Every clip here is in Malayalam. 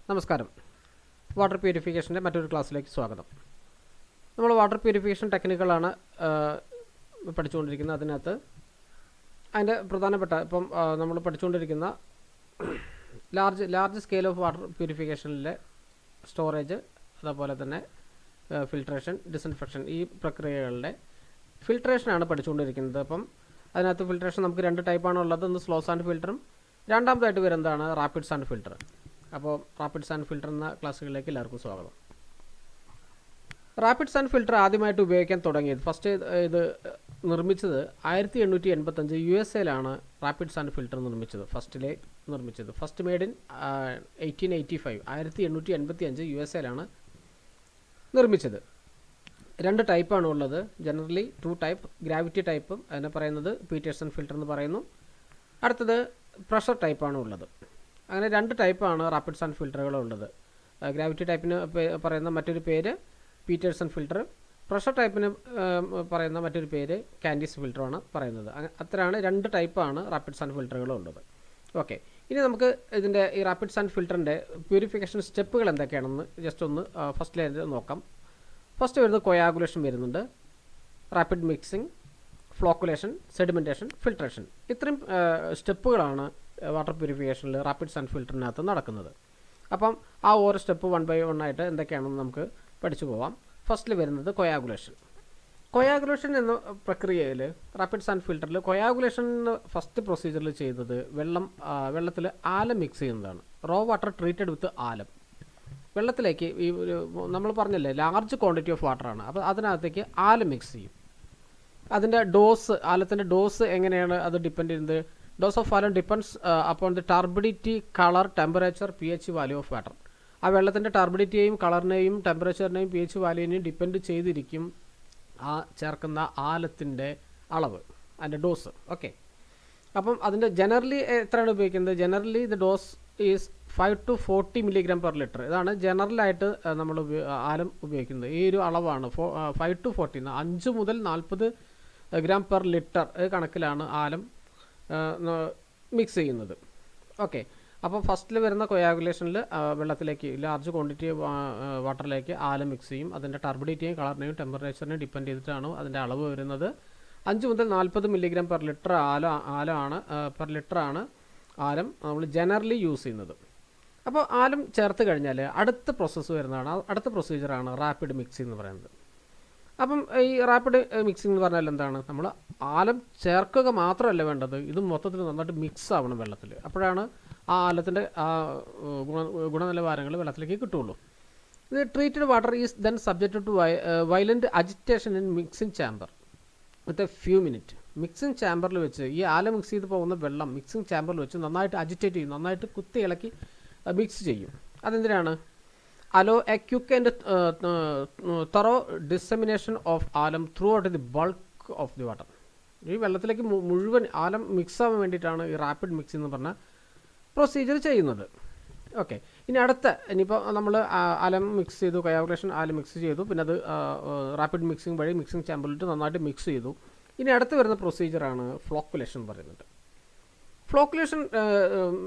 നമസ്കാരം. വാട്ടർ പ്യൂരിഫിക്കേഷൻ്റെ മറ്റൊരു ക്ലാസ്സിലേക്ക് സ്വാഗതം. നമ്മൾ വാട്ടർ പ്യൂരിഫിക്കേഷൻ ടെക്നിക്കുകളാണ് പഠിച്ചുകൊണ്ടിരിക്കുന്നത്. അതിനകത്ത് അതിൻ്റെ പ്രധാനപ്പെട്ട ഇപ്പം നമ്മൾ പഠിച്ചുകൊണ്ടിരിക്കുന്ന ലാർജ് സ്കെയിൽ ഓഫ് വാട്ടർ പ്യൂരിഫിക്കേഷനിലെ സ്റ്റോറേജ്, അതേപോലെ തന്നെ ഫിൽട്രേഷൻ, ഡിസിൻഫെക്ഷൻ, ഈ പ്രക്രിയകളുടെ ഫിൽട്രേഷനാണ് പഠിച്ചുകൊണ്ടിരിക്കുന്നത്. അപ്പം അതിനകത്ത് ഫിൽട്രേഷൻ നമുക്ക് രണ്ട് ടൈപ്പാണ് ഉള്ളത്. ഒന്ന് സ്ലോ സാൻഡ് ഫിൽറ്ററും രണ്ടാമതായിട്ട് വരുന്നതാണ് റാപ്പിഡ് സാൻഡ് ഫിൽറ്റർ. അപ്പോൾ റാപ്പിഡ് സാൻഡ് ഫിൽറ്റർ എന്ന ക്ലാസ്സുകളിലേക്ക് എല്ലാവർക്കും സ്വാഗതം. റാപ്പിഡ് സാൻഡ് ഫിൽറ്റർ ആദ്യമായിട്ട് ഉപയോഗിക്കാൻ തുടങ്ങിയത്, ഫസ്റ്റ് ഇത് നിർമ്മിച്ചത് 1885 USA റാപ്പിഡ് സാൻഡ് ഫിൽറ്റർ നിർമ്മിച്ചത്. ഫസ്റ്റ് മെയ്ഡ് ഇൻ 1885, 1885 USA നിർമ്മിച്ചത്. രണ്ട് ടൈപ്പാണ് ഉള്ളത്. ജനറലി 2 ടൈപ്പ്, ഗ്രാവിറ്റി ടൈപ്പും അതിനെ പറയുന്നത് പീറ്റേഴ്സൺ ഫിൽറ്റർ എന്ന് പറയുന്നു. അടുത്തത് പ്രഷർ ടൈപ്പാണ് ഉള്ളത്. അങ്ങനെ രണ്ട് ടൈപ്പാണ് റാപ്പിഡ് സാൻഡ് ഫിൽറ്ററുകളുള്ളത്. ഗ്രാവിറ്റി ടൈപ്പിന് പറയുന്ന മറ്റൊരു പേര് പീറ്റേഴ്സൺ ഫിൽറ്റർ, പ്രഷർ ടൈപ്പിന് പറയുന്ന മറ്റൊരു പേര് കാൻഡിസ് ഫിൽറ്ററാണ് പറയുന്നത്. അത്രയാണ് രണ്ട് ടൈപ്പാണ് റാപ്പിഡ് സാൻഡ് ഫിൽറ്ററുകളുള്ളത്. ഓക്കെ, ഇനി നമുക്ക് ഇതിൻ്റെ ഈ റാപ്പിഡ് സാൻഡ് ഫിൽറ്ററിൻ്റെ പ്യൂരിഫിക്കേഷൻ സ്റ്റെപ്പുകൾ എന്തൊക്കെയാണെന്ന് ജസ്റ്റ് ഒന്ന് ഫസ്റ്റിലേക്ക് നോക്കാം. ഫസ്റ്റ് വരുന്നത് കൊയാഗുലേഷൻ വരുന്നുണ്ട്, rapid mixing, flocculation, sedimentation, filtration. ഇത്രയും സ്റ്റെപ്പുകളാണ് വാട്ടർ പ്യൂരിഫിക്കേഷനിൽ റാപ്പിഡ് സാൻഡ് ഫിൽറ്ററിനകത്ത് നടക്കുന്നത്. അപ്പം ആ ഓരോ സ്റ്റെപ്പ് 1 by 1 ആയിട്ട് എന്തൊക്കെയാണെന്ന് നമുക്ക് പഠിച്ചു പോവാം. ഫസ്റ്റിൽ വരുന്നത് കൊയാഗുലേഷൻ എന്ന പ്രക്രിയയിൽ റാപ്പിഡ് സാൻഡ് ഫിൽറ്ററിൽ കൊയാഗുലേഷൻ ഫസ്റ്റ് പ്രൊസീജിയറിൽ ചെയ്തത് വെള്ളത്തിൽ ആലം മിക്സ് ചെയ്യുന്നതാണ്. റോ വാട്ടർ ട്രീറ്റഡ് വിത്ത് ആലം. വെള്ളത്തിലേക്ക് ഈ നമ്മൾ പറഞ്ഞല്ലേ ലാർജ് ക്വാണ്ടിറ്റി ഓഫ് വാട്ടറാണ്, അപ്പോൾ അതിനകത്തേക്ക് ആലം മിക്സ് ചെയ്യും. അതിൻ്റെ ആലത്തിൻ്റെ ഡോസ് എങ്ങനെയാണ് അത് ഡിപ്പെൻഡ് ചെയ്യുന്നത്? Dose of Alam depends upon the turbidity, colour, temperature, pH value of water. ആ വെള്ളത്തിൻ്റെ ടർബിഡിറ്റിയെയും കളറിനെയും ടെമ്പറേച്ചറിനെയും pH വാല്യൂവിനെയും ഡിപ്പെൻഡ് ചെയ്തിരിക്കും ആ ചേർക്കുന്ന ആലത്തിൻ്റെ അളവ്, അതിൻ്റെ ഡോസ്. ഓക്കെ, അപ്പം അതിൻ്റെ ജനറലി എത്രയാണ് ഉപയോഗിക്കുന്നത്? Generally the dose is 5 to 40 mg/L. ഇതാണ് ജനറലായിട്ട് നമ്മൾ ആലം ഉപയോഗിക്കുന്നത്. ഈ ഒരു അളവാണ് 5 to 40, 5 മുതൽ 40 g/L കണക്കിലാണ് ആലം മിക്സ് ചെയ്യുന്നത്. ഓക്കെ, അപ്പോൾ ഫസ്റ്റിൽ വരുന്ന കൊയാഗുലേഷനിൽ വെള്ളത്തിലേക്ക് ലാർജ് ക്വാണ്ടിറ്റി വാട്ടറിലേക്ക് ആലം മിക്സ് ചെയ്യും. അതിൻ്റെ ടർബിഡിറ്റിയും കളറിനെയും ടെമ്പറേച്ചറിനെയും ഡിപ്പെൻഡ് ചെയ്തിട്ടാണ് അതിൻ്റെ അളവ് വരുന്നത്. 5 മുതൽ 40 mg/L ആണ് ആലം നമ്മൾ ജനറലി യൂസ് ചെയ്യുന്നത്. അപ്പോൾ ആലം ചേർത്ത് കഴിഞ്ഞാൽ അടുത്ത പ്രൊസീജിയറാണ് റാപ്പിഡ് മിക്സിംഗ് എന്ന് പറയുന്നത്. അപ്പം ഈ റാപ്പിഡ് മിക്സിംഗ് എന്ന് പറഞ്ഞാൽ എന്താണ്? നമ്മൾ ആലം ചേർക്കുക മാത്രമല്ല വേണ്ടത്, ഇത് മൊത്തത്തിൽ നന്നായിട്ട് മിക്സ് ആവണം വെള്ളത്തിൽ. അപ്പോഴാണ് ആ ആലത്തിൻ്റെ ഗുണനിലവാരങ്ങൾ വെള്ളത്തിലേക്ക് കിട്ടുള്ളൂ. ഇത് treated water is then subjected to violent agitation in mixing chamber with a few minute. Mixing ചാമ്പറിൽ വെച്ച് ഈ ആലം മിക്സ് ചെയ്ത് പോകുന്ന വെള്ളം മിക്സിംഗ് ചാമ്പറിൽ വെച്ച് നന്നായിട്ട് അജിറ്റേറ്റ് ചെയ്യും, നന്നായിട്ട് കുത്തി ഇളക്കി മിക്സ് ചെയ്യും. അതെന്തിനാണ്? allow a quick and thorough dissemination of alum throughout the bulk of the water. ഈ വെള്ളത്തിലേക്ക് മുഴുവൻ ആലം മിക്സ് ആവാൻ വേണ്ടിയിട്ടാണ് ഈ റാപ്പിഡ് മിക്സിംഗ് എന്ന് പറഞ്ഞ പ്രൊസീജിയർ ചെയ്യുന്നത്. ഓക്കെ, ഇനിയിപ്പോൾ നമ്മൾ ആലം മിക്സ് ചെയ്തു, കൊയാഗുലേഷൻ ആലം മിക്സ് ചെയ്തു, പിന്നെ അത് റാപ്പിഡ് മിക്സിംഗ് വഴി മിക്സിംഗ് ചാമ്പറിലിട്ട് നന്നായിട്ട് മിക്സ് ചെയ്തു. ഇനി അടുത്ത് വരുന്ന പ്രൊസീജിയറാണ് ഫ്ലോക്കുലേഷൻ പറയുന്നത്. ഫ്ലോക്കുലേഷൻ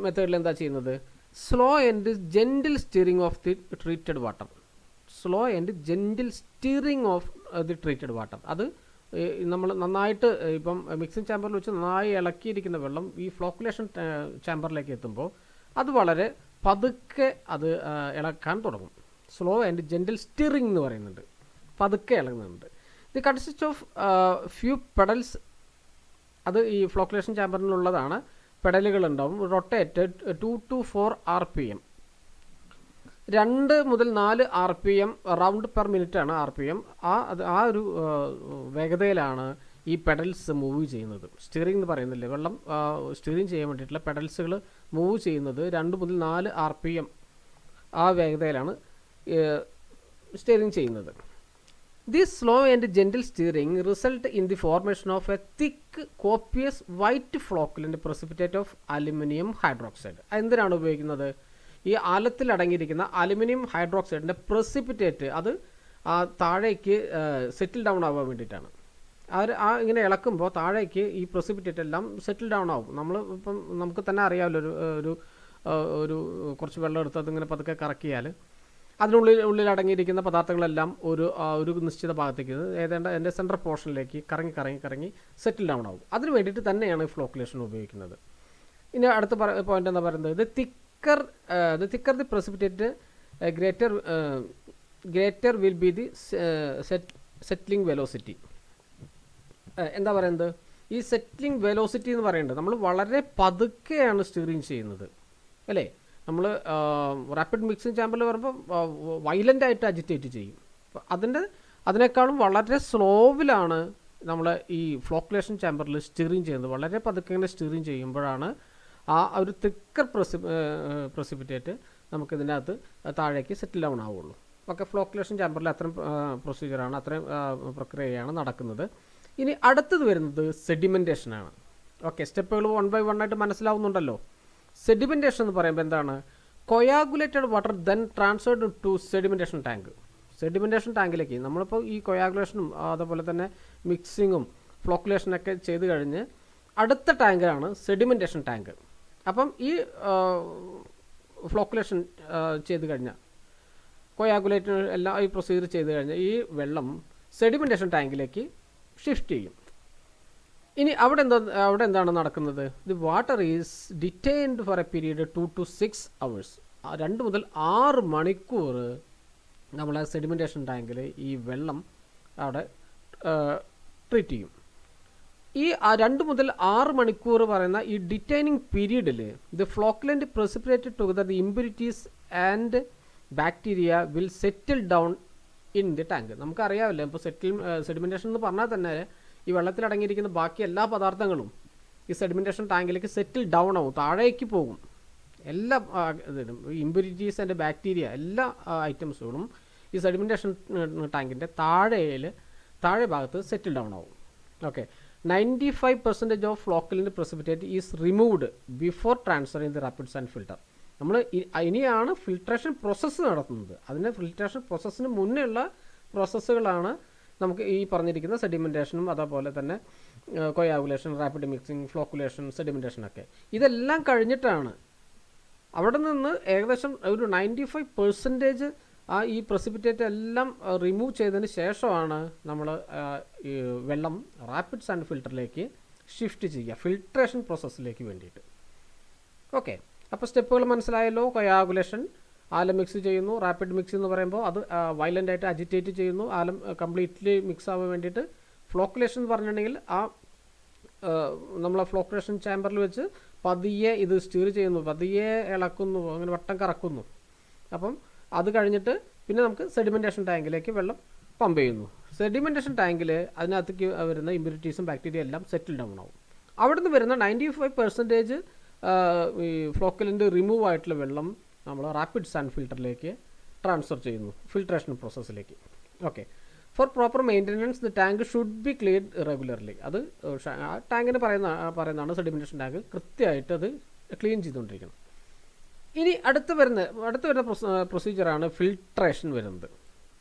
മെത്തേഡിൽ എന്താ ചെയ്യുന്നത്? Slow and gentle steering of the treated water. അത് നമ്മൾ നന്നായിട്ട് ഇപ്പം മിക്സിംഗ് ചാമ്പറിൽ വെച്ച് നന്നായി ഇളക്കിയിരിക്കുന്ന വെള്ളം ഈ ഫ്ലോക്കുലേഷൻ ചാമ്പറിലേക്ക് എത്തുമ്പോൾ അത് വളരെ പതുക്കെ അത് ഇളക്കാൻ തുടങ്ങും. സ്ലോ ആൻഡ് ജെൻറ്റിൽ സ്റ്റിയറിംഗ് എന്ന് പറയുന്നുണ്ട്, പതുക്കെ ഇളകുന്നുണ്ട്. ഇത് കൺസിസ്റ്റ് ഓഫ് ഫ്യൂ പെഡൽസ്. അത് ഈ ഫ്ലോക്കുലേഷൻ ചാമ്പറിനുള്ളതാണ്. പെഡലുകൾ ഉണ്ടാവും. റൊട്ടേറ്റഡ് 2 to 4 RPM, 2 മുതൽ 4 RPM റൗണ്ട് പെർ മിനിറ്റ് ആണ് RPM. ആ ഒരു വേഗതയിലാണ് ഈ പെഡൽസ് മൂവ് ചെയ്യുന്നത്. സ്റ്റിയറിംഗ് എന്ന് പറയുന്നില്ലേ, വെള്ളം സ്റ്റിയറിംഗ് ചെയ്യാൻ വേണ്ടിയിട്ടുള്ള പെഡൽസുകൾ മൂവ് ചെയ്യുന്നത് 2 മുതൽ 4 RPM ആ വേഗതയിലാണ് സ്റ്റിയറിംഗ് ചെയ്യുന്നത്. This slow and gentle steering result in the formation of a thick, copious white flocculent precipitate of aluminum hydroxide. എന്തിനാണ് ഉപയോഗിക്കുന്നത്? ഈ ആലത്തിൽ അടങ്ങിയിരിക്കുന്ന അലുമിനിയം ഹൈഡ്രോക്സൈഡിൻ്റെ പ്രസിപ്പിറ്റേറ്റ് അത് താഴേക്ക് സെറ്റിൽ ഡൗൺ ആവാൻ വേണ്ടിയിട്ടാണ്. ഇങ്ങനെ ഇളക്കുമ്പോൾ താഴേക്ക് ഈ പ്രസിപ്പിറ്റേറ്റ് എല്ലാം സെറ്റിൽ ഡൗൺ ആവും. ഇപ്പം നമുക്ക് തന്നെ അറിയാമല്ലോ, ഒരു ഒരു കുറച്ച് വെള്ളം എടുത്ത് അതിങ്ങനെ പതുക്കെ കറക്കിയാൽ ഉള്ളിൽ അടങ്ങിയിരിക്കുന്ന പദാർത്ഥങ്ങളെല്ലാം ഒരു നിശ്ചിത ഭാഗത്തേക്ക് എൻ്റെ സെൻട്രൽ പോർഷനിലേക്ക് കറങ്ങി സെറ്റിൽ ഡൗൺ ആവും. അതിന് വേണ്ടിയിട്ട് തന്നെയാണ് ഫ്ലോക്കുലേഷൻ ഉപയോഗിക്കുന്നത്. ഇനി അടുത്ത പോയിന്റ് എന്താ പറയുന്നത്, the thicker the precipitate greater will be the settling velocity. എന്താ പറയുന്നത്, ഈ സെറ്റിലിംഗ് വെലോസിറ്റി എന്ന് പറയുന്നത് നമ്മൾ വളരെ പതുക്കെയാണ് സ്റ്റിയറിങ് ചെയ്യുന്നത് അല്ലേ. നമ്മൾ റാപ്പിഡ് മിക്സിംഗ് ചാമ്പറിൽ വരുമ്പോൾ വയലൻ്റായിട്ട് അജിറ്റേറ്റ് ചെയ്യും. അതിനേക്കാളും വളരെ സ്ലോവിലാണ് നമ്മൾ ഈ ഫ്ലോക്കുലേഷൻ ചാമ്പറിൽ സ്റ്റിയറിങ് ചെയ്യുന്നത്. വളരെ പതുക്കെ ഇങ്ങനെ സ്റ്റിയറിങ് ചെയ്യുമ്പോഴാണ് ആ ഒരു തിക്കർ പ്രസിപ്പിറ്റേറ്റ് നമുക്കിതിനകത്ത് താഴേക്ക് സെറ്റിൽ ഡൗൺ ആവുള്ളൂ. ഓക്കെ, ഫ്ലോക്കുലേഷൻ ചാമ്പറിൽ അത്രയും പ്രൊസീജിയറാണ്, അത്രയും പ്രക്രിയയാണ് നടക്കുന്നത്. ഇനി അടുത്തത് വരുന്നത് സെഡിമെൻറ്റേഷനാണ്. ഓക്കെ, സ്റ്റെപ്പുകൾ 1 by 1 ആയിട്ട് മനസ്സിലാവുന്നുണ്ടല്ലോ. സെഡിമെൻറ്റേഷൻ എന്ന് പറയുമ്പോൾ എന്താണ്, coagulated water then transferred to sedimentation tank. Sedimentation ടാങ്കിലേക്ക് നമ്മളിപ്പോൾ ഈ കൊയാഗുലേഷനും അതുപോലെ തന്നെ മിക്സിങ്ങും ഫ്ലോക്കുലേഷനൊക്കെ ചെയ്ത് കഴിഞ്ഞ് അടുത്ത ടാങ്കാണ് സെഡിമെൻറ്റേഷൻ ടാങ്ക്. അപ്പം ഈ ഫ്ലോക്കുലേഷൻ ചെയ്ത് കഴിഞ്ഞാൽ കൊയാഗുലേറ്റ് എല്ലാം ഈ പ്രൊസീജിയർ ചെയ്ത് കഴിഞ്ഞാൽ ഈ വെള്ളം സെഡിമെൻറ്റേഷൻ ടാങ്കിലേക്ക് ഷിഫ്റ്റ് ചെയ്യും. ഇനി അവിടെ എന്താണ് നടക്കുന്നത്, the water is detained for a period 2 to 6 hours. 2 മുതൽ 6 മണിക്കൂർ നമ്മളെ സെഡിമെൻറ്റേഷൻ ടാങ്കിൽ ഈ വെള്ളം അവിടെ ട്രീറ്റ് ചെയ്യും. ഈ 2 മുതൽ 6 മണിക്കൂർ പറയുന്ന ഈ ഡിറ്റൈനിങ് പീരീഡിൽ the flocculant precipitated together the impurities and bacteria will settle down in the tank. നമുക്കറിയാമല്ലോ, ഇപ്പോൾ സെഡിമെൻറ്റേഷൻ എന്ന് പറഞ്ഞാൽ തന്നെ ഈ വെള്ളത്തിൽ അടങ്ങിയിരിക്കുന്ന ബാക്കി എല്ലാ പദാർത്ഥങ്ങളും ഈ സെഡിമെൻറ്റേഷൻ ടാങ്കിലേക്ക് സെറ്റിൽ ഡൗൺ ആവും, താഴേക്ക് പോകും. എല്ലാ ഇതിനും ഇംപ്യൂരിറ്റീസ് ആൻഡ് ബാക്ടീരിയ എല്ലാ ഐറ്റംസുകളും ഈ സെഡിമെൻറ്റേഷൻ ടാങ്കിൻ്റെ താഴെ ഭാഗത്ത് സെറ്റിൽ ഡൗൺ ആവും. Okay, 95% of flocculant precipitate is removed before transfer in the rapid sand filter. നമ്മൾ ഇനിയാണ് ഫിൽട്രേഷൻ പ്രോസസ്സ് നടത്തുന്നത്. അതിന് ഫിൽട്രേഷൻ പ്രോസസ്സിന് മുന്നേ ഉള്ള പ്രോസസ്സുകളാണ് നമുക്ക് ഈ പറഞ്ഞിരിക്കുന്ന സെഡിമെൻറ്റേഷനും അതേപോലെ തന്നെ കൊയാഗുലേഷൻ, റാപ്പിഡ് മിക്സിംഗ്, ഫ്ലോക്കുലേഷൻ, സെഡിമെൻറ്റേഷനൊക്കെ. ഇതെല്ലാം കഴിഞ്ഞിട്ടാണ് അവിടെ നിന്ന് ഏകദേശം ഒരു 95% ഈ പ്രസിപ്പിറ്റേറ്റ് എല്ലാം റിമൂവ് ചെയ്തതിന് ശേഷമാണ് നമ്മൾ ഈ വെള്ളം റാപ്പിഡ് സാൻഡ് ഫിൽറ്ററിലേക്ക് ഷിഫ്റ്റ് ചെയ്യുക, ഫിൽട്രേഷൻ പ്രോസസ്സിലേക്ക് വേണ്ടിയിട്ട്. ഓക്കെ, അപ്പോൾ സ്റ്റെപ്പുകൾ മനസ്സിലായല്ലോ. കൊയാഗുലേഷൻ, ആലം മിക്സ് ചെയ്യുന്നു. റാപ്പിഡ് മിക്സ് എന്ന് പറയുമ്പോൾ അത് വയലൻ്റായിട്ട് അജിറ്റേറ്റ് ചെയ്യുന്നു, ആലം കംപ്ലീറ്റ്ലി മിക്സ് ആവാൻ വേണ്ടിയിട്ട്. ഫ്ലോക്കുലേഷൻ എന്ന് പറഞ്ഞിട്ടുണ്ടെങ്കിൽ നമ്മളെ ഫ്ലോക്കുലേഷൻ ചാമ്പറിൽ വെച്ച് പതിയെ ഇത് സ്റ്റിയർ ചെയ്യുന്നു, പതിയെ ഇളക്കുന്നു, അങ്ങനെ വട്ടം കറക്കുന്നു. അപ്പം അത് കഴിഞ്ഞിട്ട് പിന്നെ നമുക്ക് സെഡിമെൻറ്റേഷൻ ടാങ്കിലേക്ക് വെള്ളം പമ്പ് ചെയ്യുന്നു. സെഡിമെൻറ്റേഷൻ ടാങ്കിൽ അതിനകത്തേക്ക് വരുന്ന ഇമ്പ്യൂരിറ്റീസും ബാക്ടീരിയ എല്ലാം സെറ്റിൽ ഡൗൺ ആവും. അവിടുന്ന് വരുന്ന 95% ഈ ഫ്ലോക്കുലൻ്റ് റിമൂവ് ആയിട്ടുള്ള വെള്ളം നമ്മൾ റാപ്പിഡ് സാൻഡ് ഫിൽറ്ററിലേക്ക് ട്രാൻസ്ഫർ ചെയ്യുന്നു, ഫിൽട്രേഷൻ പ്രോസസ്സിലേക്ക്. Okay, for proper maintenance the tank should be cleaned regularly. അത് ടാങ്കിന് പറയുന്നതാണ് സെഡിമെൻറ്റേഷൻ ടാങ്ക് കൃത്യമായിട്ട് അത് ക്ലീൻ ചെയ്തുകൊണ്ടിരിക്കണം. ഇനി അടുത്ത് വരുന്ന പ്രൊസീജിയറാണ് ഫിൽട്രേഷൻ വരുന്നത്.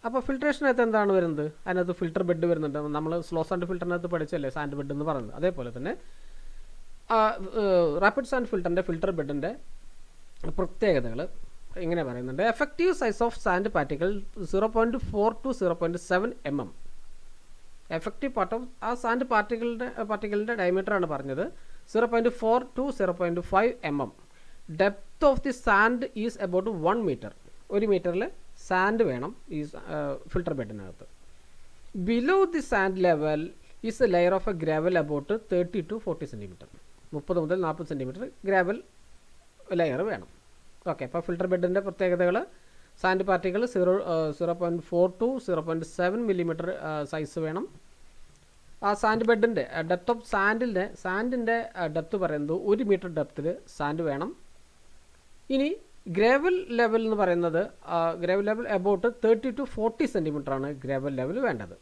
അപ്പോൾ ഫിൽട്രേഷനകത്ത് എന്താണ് വരുന്നത്, അതിനകത്ത് ഫിൽറ്റർ ബെഡ് വരുന്നുണ്ട്. നമ്മൾ സ്ലോ സാൻഡ് ഫിൽറ്ററിനകത്ത് പഠിച്ചല്ലേ സാൻഡ് ബെഡ് എന്ന് പറയുന്നത്. അതേപോലെ തന്നെ റാപ്പിഡ് സാൻഡ് ഫിൽറ്ററിൻ്റെ ഫിൽറ്റർ ബെഡിൻ്റെ പ്രത്യേകതകൾ ഇങ്ങനെ പറയുന്നുണ്ട്. Effective size of sand particle 0.4 to 0.7 mm. Effective part of ആ സാൻഡ് പാർട്ടിക്കിളിൻ്റെ ഡയമീറ്ററാണ് പറഞ്ഞത്, 0.4 to 0.5 mm. Depth of the sand is about 1 meter. 1 മീറ്ററിൽ സാൻഡ് വേണം ഈ ഫിൽറ്റർ ബെഡിനകത്ത്. Below the sand level is a layer of a gravel about 30 to 40 centimeter. 30 മുതൽ 40 സെൻറ്റിമീറ്റർ ഗ്രാവൽ ലെയർ വേണം. ഓക്കെ, അപ്പോൾ ഫിൽറ്റർ ബെഡിൻ്റെ പ്രത്യേകതകൾ: സാൻഡ് പാർട്ടികൾ 0.4 to 0.7 mm സൈസ് വേണം. ആ സാൻഡ് ബെഡിൻ്റെ ഡെപ്ത് ഓഫ് സാൻഡിൻ്റെ ഡെപ്ത് പറയുന്നത് 1 meter ഡെപ്തിൽ സാൻഡ് വേണം. ഇനി ഗ്രാവൽ ലെവൽ എന്ന് പറയുന്നത് gravel level about 30 to 40 centimeter ആണ് ഗ്രാവൽ ലെവൽ വേണ്ടത്.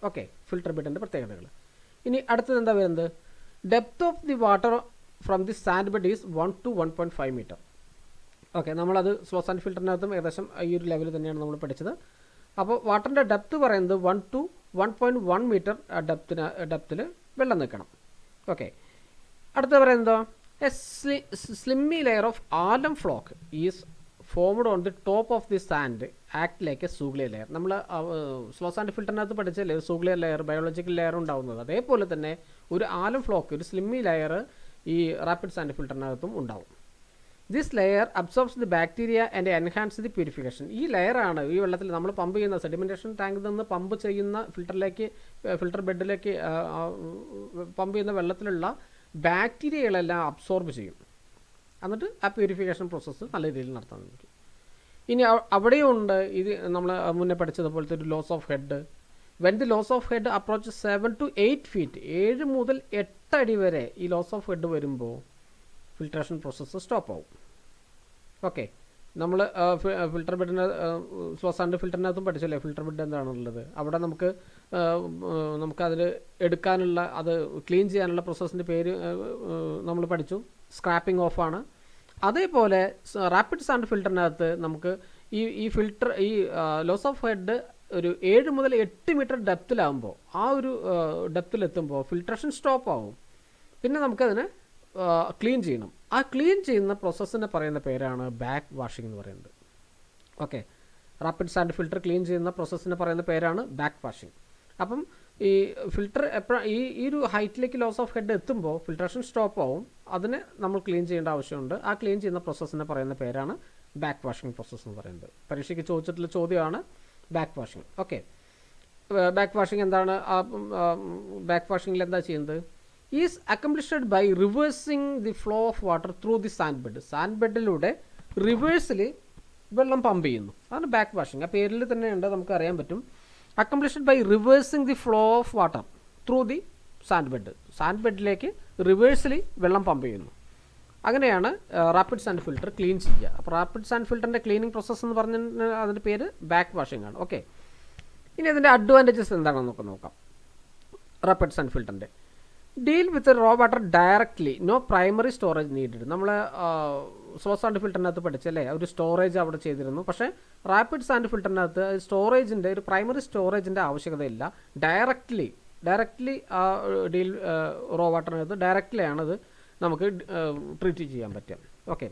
ഓക്കെ, ഫിൽറ്റർ ബെഡിൻ്റെ പ്രത്യേകതകൾ. ഇനി അടുത്തത് എന്താ വരുന്നത്, depth of the water from the sand bed is 1 to 1.5 meter. Okay, നമ്മളത് സ്ലോ സാൻഡ് ഫിൽറ്ററിനകത്തും ഏകദേശം ഈ ഒരു ലെവൽ തന്നെയാണ് നമ്മൾ പഠിച്ചത്. അപ്പോൾ വാട്ടറിൻ്റെ ഡെപ്ത് പറയുന്നത് 1 to 1.1 meter ഡെപ്തിൽ വെള്ളം നിൽക്കണം. ഓക്കെ, അടുത്ത പറയുന്നത് A slimy layer of alum flock is formed on the top of the sand, act like a sugar layer. നമ്മൾ സ്ലോ സാൻഡ് ഫിൽറ്ററിനകത്ത് പഠിച്ചല്ലേ ഒരു സൂഗ്ലിയർ ലെയർ, ബയോളജിക്കൽ ലെയർ ഉണ്ടാവുന്നത്. അതേപോലെ തന്നെ ഒരു ആലം ഫ്ലോക്ക്, ഒരു സ്ലിമ്മി ലെയർ ഈ റാപ്പിഡ് സാൻഡ് ഫിൽറ്ററിനകത്തും ഉണ്ടാവും. This layer absorbs the bacteria and enhance the purification. ഈ ലെയറാണ് ഈ വെള്ളത്തിൽ നമ്മൾ പമ്പ് ചെയ്യുന്ന സെഡിമെൻറ്റേഷൻ ടാങ്കിൽ നിന്ന് പമ്പ് ചെയ്യുന്ന ഫിൽറ്റർ ബെഡിലേക്ക് പമ്പ് ചെയ്യുന്ന വെള്ളത്തിലുള്ള ബാക്ടീരിയകളെല്ലാം അബ്സോർബ് ചെയ്യും. എന്നിട്ട് ആ പ്യൂരിഫിക്കേഷൻ പ്രോസസ്സ് നല്ല രീതിയിൽ നടത്താൻ പറ്റും. ഇനി അവിടെയുണ്ട് ഇത് നമ്മൾ മുന്നേ പഠിച്ചതുപോലത്തെ ഒരു loss of head. When the loss of head approach 7 to 8 feet, 7 മുതൽ 8 അടി വരെ ഈ ലോസ് ഓഫ് ഹെഡ് വരുമ്പോൾ ഫിൽട്രേഷൻ പ്രോസസ്സ് സ്റ്റോപ്പ് ആവും. ഓക്കെ, നമ്മൾ ഫിൽറ്റർ ബെഡിന് സ്ലോ സാൻഡ് ഫിൽറ്ററിനകത്തും പഠിച്ചല്ലേ ഫിൽറ്റർ ബെഡ് എന്താണുള്ളത്. അവിടെ നമുക്കതിൽ എടുക്കാനുള്ള, അത് ക്ലീൻ ചെയ്യാനുള്ള പ്രോസസ്സിൻ്റെ പേര് നമ്മൾ പഠിച്ചു, സ്ക്രാപ്പിംഗ് ഓഫാണ്. അതേപോലെ റാപ്പിഡ് സാൻഡ് ഫിൽറ്ററിനകത്ത് നമുക്ക് ഈ ഫിൽറ്റർ ഈ ലോസ് ഓഫ് ഹെഡ് ഒരു 7 മുതൽ 8 മീറ്റർ ഡെപ്തിലാകുമ്പോൾ, ആ ഒരു ഡെപ്തിലെത്തുമ്പോൾ ഫിൽട്രേഷൻ സ്റ്റോപ്പ് ആവും. പിന്നെ നമുക്കതിനെ ക്ലീൻ ചെയ്യണം. ആ ക്ലീൻ ചെയ്യുന്ന പ്രോസസ്സിനെ പറയുന്ന പേരാണ് ബാക്ക് വാഷിംഗ് എന്ന് പറയുന്നത്. Okay, rapid sand filter clean ചെയ്യുന്ന പ്രോസസ്സിനെ പറയുന്ന പേരാണ് ബാക്ക് വാഷിംഗ്. അപ്പം ഈ ഫിൽറ്റർ ഈ ഒരു ഹൈറ്റിലേക്ക് ലോസ് ഓഫ് ഹെഡ് എത്തുമ്പോൾ ഫിൽട്രേഷൻ സ്റ്റോപ്പ് ആവും. അതിനെ നമ്മൾ ക്ലീൻ ചെയ്യേണ്ട ആവശ്യമുണ്ട്. ആ ക്ലീൻ ചെയ്യുന്ന പ്രോസസ്സിനെ പറയുന്ന പേരാണ് ബാക്ക് വാഷിംഗ് പ്രോസസ്സ് എന്ന് പറയുന്നത്. പരീക്ഷയ്ക്ക് ചോദിച്ചിട്ടുള്ള ചോദ്യമാണ് back washing. Okay, back washing എന്താണ്? ബാക്ക് വാഷിംഗിൽ എന്താ ചെയ്യുന്നത്? Is accomplished by reversing the flow of water through the sand bed. Sand ബെഡിലൂടെ റിവേഴ്സിൽ വെള്ളം പമ്പ് ചെയ്യുന്നു. അതാണ് ബാക്ക് വാഷിംഗ്. ആ പേരിൽ തന്നെ ഉണ്ട്, നമുക്ക് അറിയാൻ പറ്റും. Accomplished by reversing the flow of water through the sand bed. Sand ബെഡിലേക്ക് റിവേഴ്സിൽ വെള്ളം പമ്പ് ചെയ്യുന്നു. അങ്ങനെയാണ് റാപ്പിഡ് സാൻഡ് ഫിൽറ്റർ ക്ലീൻ ചെയ്യുക. അപ്പോൾ റാപ്പിഡ് സാൻഡ് ഫിൽറ്ററിൻ്റെ ക്ലീനിങ് പ്രോസസ്സ് എന്ന് പറഞ്ഞ അതിൻ്റെ പേര് ബാക്ക് വാഷിംഗ് ആണ്. ഓക്കെ, ഇനി അതിൻ്റെ അഡ്വാൻറ്റേജസ് എന്താണെന്ന് നമുക്ക് നോക്കാം. റാപ്പിഡ് സാൻഡ് ഫിൽറ്ററിൻ്റെ deal with raw water directly, no primary storage needed. Slow slow sand ഫിൽറ്ററിനകത്ത് പഠിച്ചല്ലേ ഒരു സ്റ്റോറേജ് അവിടെ ചെയ്തിരുന്നു. പക്ഷേ റാപ്പിഡ് സാൻഡ് ഫിൽറ്ററിനകത്ത് സ്റ്റോറേജിൻ്റെ ഒരു പ്രൈമറി സ്റ്റോറേജിൻ്റെ ആവശ്യകതയില്ല. ഡയറക്റ്റ്ലി ഡീൽ റോ വാട്ടറിനകത്ത് ഡയറക്റ്റ്ലി ആണത് നമുക്ക് ട്രീറ്റ് ചെയ്യാൻ പറ്റുക. ഓക്കെ,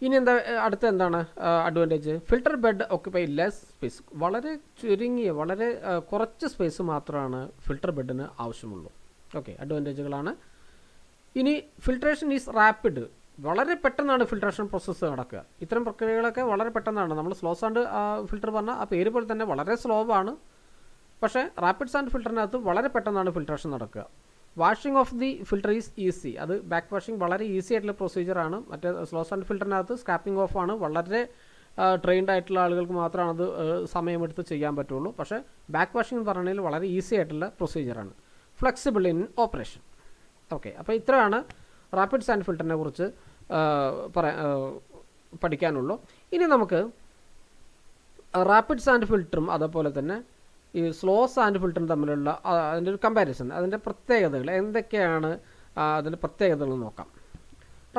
ഇനി അടുത്ത എന്താണ് അഡ്വാൻറ്റേജ്? Filter bed occupy less space. വളരെ ചുരുങ്ങിയ, വളരെ കുറച്ച് സ്പേസ് മാത്രമാണ് ഫിൽറ്റർ ബെഡിന് ആവശ്യമുള്ളൂ. ഓക്കെ, അഡ്വാൻറ്റേജുകളാണ്. ഇനി ഫിൽട്രേഷൻ ഈസ് റാപ്പിഡ്. വളരെ പെട്ടെന്നാണ് ഫിൽട്രേഷൻ പ്രോസസ്സ് നടക്കുക. ഇത്തരം പ്രക്രിയകളൊക്കെ വളരെ പെട്ടെന്നാണ്. നമ്മൾ സ്ലോ സാൻഡ് ഫിൽറ്റർ പറഞ്ഞാൽ ആ പേര് പോലെ തന്നെ വളരെ സ്ലോ ആണ്. പക്ഷേ റാപ്പിഡ് സാൻഡ് ഫിൽറ്ററിനകത്ത് വളരെ പെട്ടെന്നാണ് ഫിൽട്രേഷൻ നടക്കുക. Washing of the filter is easy. അത് ബാക്ക് വാഷിംഗ് വളരെ ഈസി ആയിട്ടുള്ള പ്രൊസീജിയറാണ്. മറ്റേ സ്ലോ സാൻഡ് ഫിൽറ്ററിനകത്ത് സ്ക്രാപ്പിംഗ് ഓഫ് ആണ്. വളരെ ട്രെയിൻഡ് ആയിട്ടുള്ള ആളുകൾക്ക് മാത്രമാണ് അത് സമയമെടുത്ത് ചെയ്യാൻ പറ്റുള്ളൂ. പക്ഷേ ബാക്ക് വാഷിംഗ് എന്ന് പറഞ്ഞാൽ വളരെ ഈസി ആയിട്ടുള്ള പ്രൊസീജിയറാണ്. Flexible in operation. ഓക്കെ, അപ്പോൾ ഇത്രയാണ് റാപ്പിഡ് സാൻഡ് ഫിൽറ്ററിനെ കുറിച്ച് പഠിക്കാനുള്ളൂ. ഇനി നമുക്ക് റാപ്പിഡ് സാൻഡ് ഫിൽറ്ററും അതേപോലെ തന്നെ ഈ സ്ലോ സാൻഡ് ഫിൽറ്ററും തമ്മിലുള്ള അതിൻ്റെ ഒരു കമ്പാരിസൺ, അതിൻ്റെ പ്രത്യേകതകൾ എന്തൊക്കെയാണ്, അതിൻ്റെ പ്രത്യേകതകൾ നോക്കാം.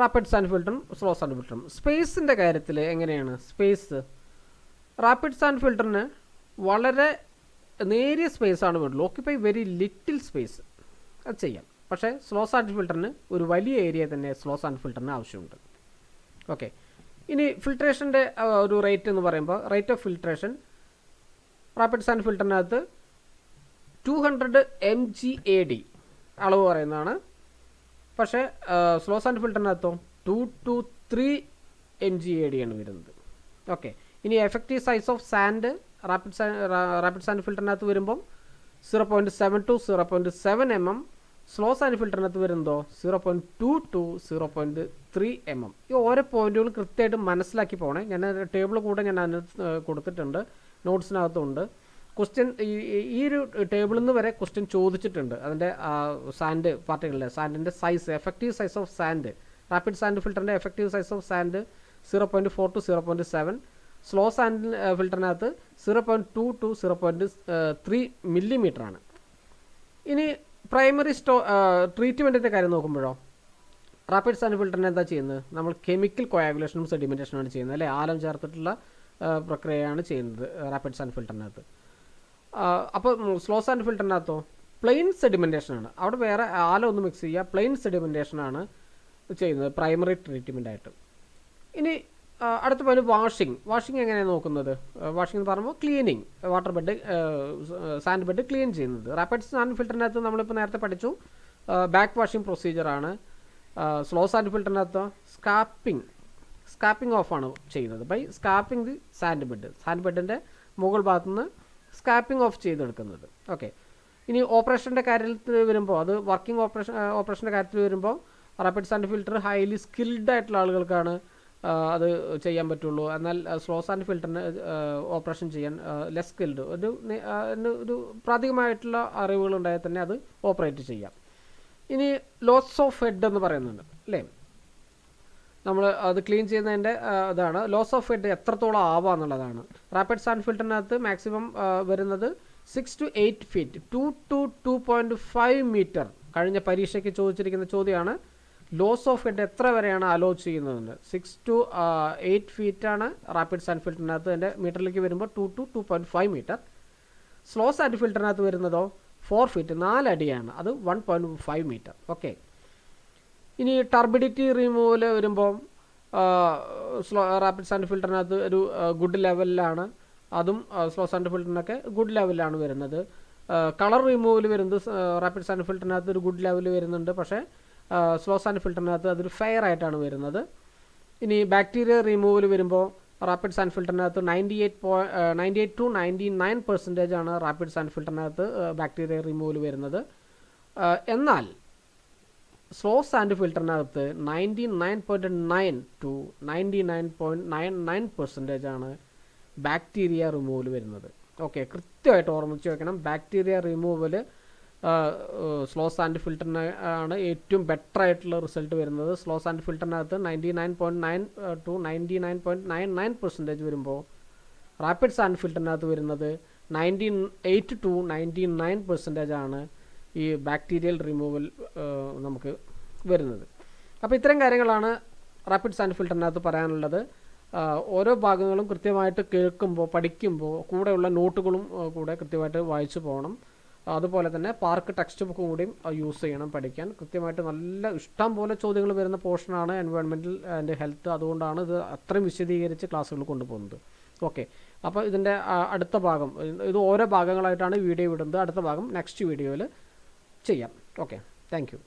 റാപ്പിഡ് സാൻഡ് ഫിൽറ്ററും സ്ലോ സാൻഡ് ഫിൽറ്ററും. സ്പേസിൻ്റെ കാര്യത്തിൽ എങ്ങനെയാണ്? സ്പേസ് റാപ്പിഡ് സാൻഡ് ഫിൽറ്ററിന് വളരെ നേരിയ സ്പേസാണ് വേണ്ടുള്ളൂ. ഓക്യുപ്പൈ വെരി ലിറ്റിൽ സ്പേസ്, അത് ചെയ്യാം. പക്ഷേ സ്ലോ സാൻഡ് ഫിൽറ്ററിന് ഒരു വലിയ ഏരിയ തന്നെ സ്ലോ സാൻഡ് ഫിൽറ്ററിന് ആവശ്യമുണ്ട്. ഓക്കെ, ഇനി ഫിൽട്രേഷൻ്റെ ഒരു റേറ്റ് എന്ന് പറയുമ്പോൾ rate of filtration rapid sand ഫിൽറ്ററിനകത്ത് 200 mgAD അളവ് പറയുന്നതാണ്. പക്ഷേ സ്ലോ സാൻഡ് ഫിൽറ്ററിനകത്തോ 2 to 3 mgAD ആണ് വരുന്നത്. ഓക്കെ, ഇനി effective size of sand rapid sand ഫിൽറ്ററിനകത്ത് വരുമ്പം 0.7 to 0.7 mm. സ്ലോ സാൻഡ് ഫിൽറ്ററിനകത്ത് വരുന്നതോ 0.2 to 0.3 mm. ഈ ഓരോ പോയിന്റുകളും കൃത്യമായിട്ട് മനസ്സിലാക്കി പോകണേ. ഞാൻ ടേബിൾ കൂടെ ഞാൻ അതിനകത്ത് കൊടുത്തിട്ടുണ്ട്, നോട്ട്സിനകത്തുണ്ട്. ക്വസ്റ്റ്യൻ ഈ ഒരു ടേബിളിൽ നിന്ന് വരെ ക്വസ്റ്റ്യൻ ചോദിച്ചിട്ടുണ്ട്. അതിൻ്റെ സാൻഡ് പാർട്ടികളുടെ സാൻഡിൻ്റെ size, effective size of sand, rapid sand ഫിൽറ്ററിൻ്റെ effective size of sand 0.4 to 0.7. Slow sand ഫിൽറ്ററിനകത്ത് 0.2 to 0.3 mm ആണ്. ഇനി പ്രൈമറി ട്രീറ്റ്മെൻറ്റിൻ്റെ കാര്യം നോക്കുമ്പോഴോ റാപ്പിഡ് സാൻഡ് ഫിൽറ്ററിന് എന്താ ചെയ്യുന്നത്? നമ്മൾ കെമിക്കൽ കോയാഗുലേഷനും സെഡിമെൻറ്റേഷനാണ് ചെയ്യുന്നത് അല്ലേ. ആലം ചേർത്തിട്ടുള്ള പ്രക്രിയയാണ് ചെയ്യുന്നത് റാപ്പിഡ് സാൻഡ് ഫിൽറ്ററിനകത്ത്. അപ്പോൾ സ്ലോ സാൻഡ് ഫിൽറ്ററിനകത്തോ പ്ലെയിൻ സെഡിമെൻറ്റേഷനാണ്. അവിടെ വേറെ ആലം ഒന്നും മിക്സ് ചെയ്യുക, പ്ലെയിൻ സെഡിമെൻറ്റേഷനാണ് ചെയ്യുന്നത് പ്രൈമറി ട്രീറ്റ്മെൻ്റ് ആയിട്ട്. ഇനി അടുത്ത പോയിന്റ് വാഷിംഗ് എങ്ങനെയാണ് നോക്കുന്നത്? വാഷിംഗ് എന്ന് പറയുമ്പോൾ cleaning, water bed sand bed clean ചെയ്യുന്നത്. റാപ്പിഡ് സാൻഡ് ഫിൽറ്ററിനകത്ത് നമ്മളിപ്പോൾ നേരത്തെ പഠിച്ചു ബാക്ക് വാഷിംഗ് പ്രൊസീജിയറാണ്. സ്ലോ സാൻഡ് ഫിൽറ്ററിനകത്ത് സ്കാപ്പിംഗ് ഓഫാണ് ചെയ്യുന്നത് ബൈ സ്കാപ്പിംഗ് ദി സാൻഡ് ബെഡിൻ്റെ മുകൾ ഭാഗത്തുനിന്ന് സ്കാപ്പിംഗ് ഓഫ് ചെയ്തെടുക്കുന്നത്. ഓക്കെ. ഇനി ഓപ്പറേഷൻ്റെ കാര്യത്തിൽ വരുമ്പോൾ, അത് വർക്കിംഗ് ഓപ്പറേഷൻ്റെ കാര്യത്തിൽ വരുമ്പോൾ rapid sand filter highly skilled ആയിട്ടുള്ള ആളുകൾക്കാണ് അത് ചെയ്യാൻ പറ്റുള്ളൂ. എന്നാൽ സ്ലോ സാൻഡ് ഫിൽറ്ററിന് ഓപ്പറേഷൻ ചെയ്യാൻ ലെസ് സ്കിൽഡ്, ഒരു പ്രാഥമികമായിട്ടുള്ള അറിവുകളുണ്ടായാൽ തന്നെ അത് ഓപ്പറേറ്റ് ചെയ്യാം. ഇനി ലോസ് ഓഫ് ഹെഡ് എന്ന് പറയുന്നുണ്ട് അല്ലേ, നമ്മൾ അത് ക്ലീൻ ചെയ്യുന്നതിൻ്റെ ഇതാണ് ലോസ് ഓഫ് ഹെഡ് എത്രത്തോളം ആവാം എന്നുള്ളതാണ്. റാപ്പിഡ് സാൻഡ് ഫിൽറ്ററിനകത്ത് മാക്സിമം വരുന്നത് 6 to 8 feet, 2 to 2.5 meter. കഴിഞ്ഞ പരീക്ഷയ്ക്ക് ചോദിച്ചിരിക്കുന്ന ചോദ്യമാണ് ലോസ് ഓഫ് ഹെഡ് എത്ര വരെയാണ് അലോ ചെയ്യുന്നതെന്ന്. 6 to 8 feet ആണ് റാപ്പിഡ് സാൻഡ് ഫിൽറ്ററിനകത്ത്. എൻ്റെ മീറ്ററിലേക്ക് വരുമ്പോൾ 2 to 2.5 meter. സ്ലോ സാൻഡ് ഫിൽറ്ററിനകത്ത് വരുന്നതോ 4 feet, 4 അടിയാണ്, അത് 1.5 meter. ഓക്കെ. ഇനി ടർബിഡിറ്റി റിമൂവൽ വരുമ്പോൾ റാപ്പിഡ് സാൻഡ് ഫിൽറ്ററിനകത്ത് ഒരു ഗുഡ് ലെവലിലാണ്, അതും സ്ലോ സാൻഡ് ഫിൽറ്ററിനൊക്കെ ഗുഡ് ലെവലിലാണ് വരുന്നത്. കളർ റിമൂവൽ വരുന്നത് റാപ്പിഡ് സാൻഡ് ഫിൽറ്ററിനകത്ത് ഒരു ഗുഡ് ലെവൽ വരുന്നുണ്ട്, പക്ഷേ സ്ലോ സാൻഡ് ഫിൽറ്ററിനകത്ത് അതൊരു ഫെയർ ആയിട്ടാണ് വരുന്നത്. ഇനി ബാക്ടീരിയ റിമൂവൽ വരുമ്പോൾ റാപ്പിഡ് സാൻഡ് ഫിൽറ്ററിനകത്ത് 98 to 99% ആണ് റാപ്പിഡ് സാൻഡ് ഫിൽറ്ററിനകത്ത് ബാക്ടീരിയ റിമൂവൽ വരുന്നത്. എന്നാൽ സ്ലോ സാൻഡ് ഫിൽറ്ററിനകത്ത് 99.9 to 99.99% ആണ് ബാക്ടീരിയ റിമൂവൽ വരുന്നത്. ഓക്കെ, കൃത്യമായിട്ട് ഓർമ്മിച്ച് വെക്കണം. ബാക്ടീരിയ റിമൂവൽ സ്ലോ സാൻഡ് ഫിൽറ്ററിന് ആണ് ഏറ്റവും ബെറ്റർ ആയിട്ടുള്ള റിസൾട്ട് വരുന്നത്. സ്ലോ സാൻഡ് ഫിൽറ്ററിനകത്ത് 99.9 to 99.99% വരുമ്പോൾ റാപ്പിഡ് സാൻഡ് ഫിൽറ്ററിനകത്ത് വരുന്നത് 98 to 99% ആണ് ഈ ബാക്ടീരിയൽ റിമൂവൽ നമുക്ക് വരുന്നത്. അപ്പോൾ ഇത്തരം കാര്യങ്ങളാണ് റാപ്പിഡ് സാൻഡ് ഫിൽറ്ററിനകത്ത് പറയാനുള്ളത്. ഓരോ ഭാഗങ്ങളും കൃത്യമായിട്ട് കേൾക്കുമ്പോൾ, പഠിക്കുമ്പോൾ കൂടെയുള്ള നോട്ടുകളും കൂടെ കൃത്യമായിട്ട് വായിച്ചു പോകണം. അതുപോലെ തന്നെ പാർക്ക് ടെക്സ്റ്റ് ബുക്കും കൂടിയും യൂസ് ചെയ്യണം പഠിക്കാൻ. കൃത്യമായിട്ട് നല്ല ഇഷ്ടം പോലെ ചോദ്യങ്ങൾ വരുന്ന പോർഷനാണ് എൻവയോൺമെൻറ്റൽ ആൻഡ് ഹെൽത്ത്. അതുകൊണ്ടാണ് ഇത് അത്രയും വിശദീകരിച്ച് ക്ലാസ്സുകൾ കൊണ്ടുപോകുന്നത്. ഓക്കെ, അപ്പോൾ ഇതിൻ്റെ അടുത്ത ഭാഗം, ഇത് ഓരോ ഭാഗങ്ങളായിട്ടാണ് വീഡിയോ വിടുന്നത്. അടുത്ത ഭാഗം നെക്സ്റ്റ് വീഡിയോയിൽ ചെയ്യാം. Okay, thank you.